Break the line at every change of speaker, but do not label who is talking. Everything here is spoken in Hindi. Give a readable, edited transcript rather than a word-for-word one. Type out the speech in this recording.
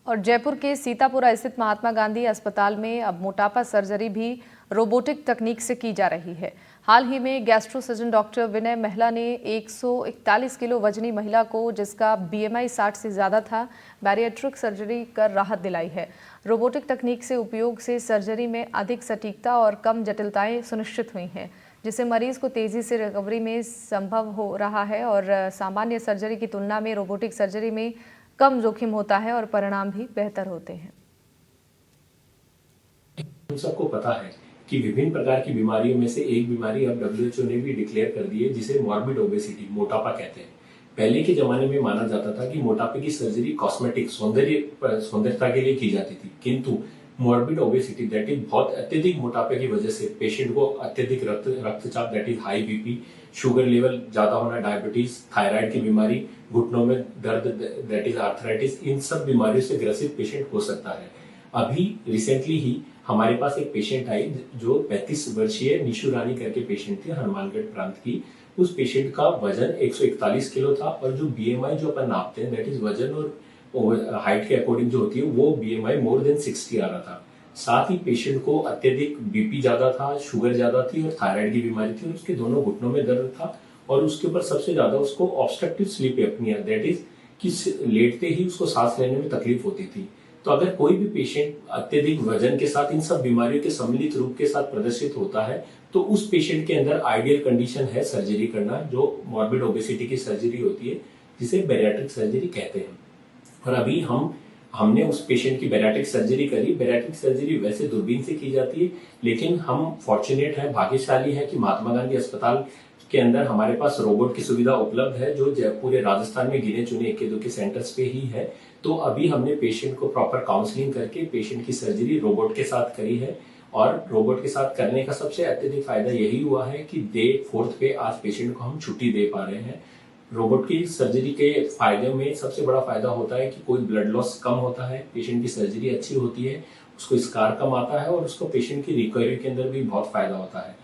और जयपुर के सीतापुरा स्थित महात्मा गांधी अस्पताल में अब मोटापा सर्जरी भी रोबोटिक तकनीक से की जा रही है। हाल ही में गैस्ट्रो सर्जन डॉक्टर विनय महिला ने 141 किलो वजनी महिला को, जिसका बीएमआई 60 से ज़्यादा था, बैरिएट्रिक सर्जरी कर राहत दिलाई है। रोबोटिक तकनीक से उपयोग से सर्जरी में अधिक सटीकता और कम जटिलताएं सुनिश्चित हुई हैं, जिससे मरीज को तेज़ी से रिकवरी में संभव हो रहा है। और सामान्य सर्जरी की तुलना में रोबोटिक सर्जरी में कम जोखिम होता है और परिणाम भी बेहतर होते हैं।
हम सबको पता है कि विभिन्न प्रकार की बीमारियों में से एक बीमारी अब WHO ने भी डिक्लेयर कर दी है, जिसे मॉर्बिड ओबेसिटी, मोटापा कहते हैं। पहले के जमाने में माना जाता था कि मोटापे की सर्जरी कॉस्मेटिक, सौंदर्यता के लिए की जाती थी, किंतु मॉर्बिड ओबेसिटी दैट इज बहुत अत्यधिक मोटापे की वजह से पेशेंट को अत्यधिक रक्तचाप that is high BP, sugar level ज्यादा होना, डायबिटीज, थायराइड की बीमारी, घुटनों में दर्द दैट इज आर्थराइटिस, इन सब बीमारियों से ग्रसित पेशेंट हो सकता है। अभी रिसेंटली ही हमारे पास एक पेशेंट आई जो 35 वर्षीय निशु रानी करके पेशेंट थी, हनुमानगढ़ प्रांत की। उस पेशेंट का वजन 141 किलो था और जो बीएमआई जो अपन नापते हैं दैट इज वजन और हाइट के अकॉर्डिंग जो होती है वो बीएमआई मोर देन 60 आ रहा था। साथ ही पेशेंट को अत्यधिक बीपी ज्यादा था, शुगर ज्यादा थी और थायराइड की बीमारी थी और उसके दोनों घुटनों में दर्द था और उसके ऊपर सबसे ज्यादा उसको obstructive sleep apnoea that is कि लेटते ही उसको सांस लेने में तकलीफ होती थी। तो अगर कोई भी पेशेंट अत्यधिक वजन के साथ इन सब बीमारियों के सम्मिलित रूप के साथ प्रदर्शित होता है तो उस पेशेंट के अंदर आइडियल कंडीशन है सर्जरी करना, जो मॉर्बिड ओबेसिटी की सर्जरी होती है, जिसे बैरिएट्रिक सर्जरी कहते हैं। और अभी हमने उस पेशेंट की बैरिएट्रिक सर्जरी करी। बैरिएट्रिक सर्जरी वैसे दूरबीन से की जाती है, लेकिन हम फॉर्चुनेट है, भाग्यशाली है कि महात्मा गांधी अस्पताल के अंदर हमारे पास रोबोट की सुविधा उपलब्ध है, जो पूरे राजस्थान में गिने चुने इक्के दुक्के सेंटर्स पे ही है। तो अभी हमने पेशेंट को प्रॉपर काउंसलिंग करके पेशेंट की सर्जरी रोबोट के साथ करी है और रोबोट के साथ करने का सबसे अत्यधिक फायदा यही हुआ है कि डे 4 पे आज पेशेंट को हम छुट्टी दे पा रहे हैं। रोबोट की सर्जरी के फायदे में सबसे बड़ा फायदा होता है कि कोई ब्लड लॉस कम होता है, पेशेंट की सर्जरी अच्छी होती है, उसको स्कार कम आता है और उसको पेशेंट की रिकवरी के अंदर भी बहुत फायदा होता है।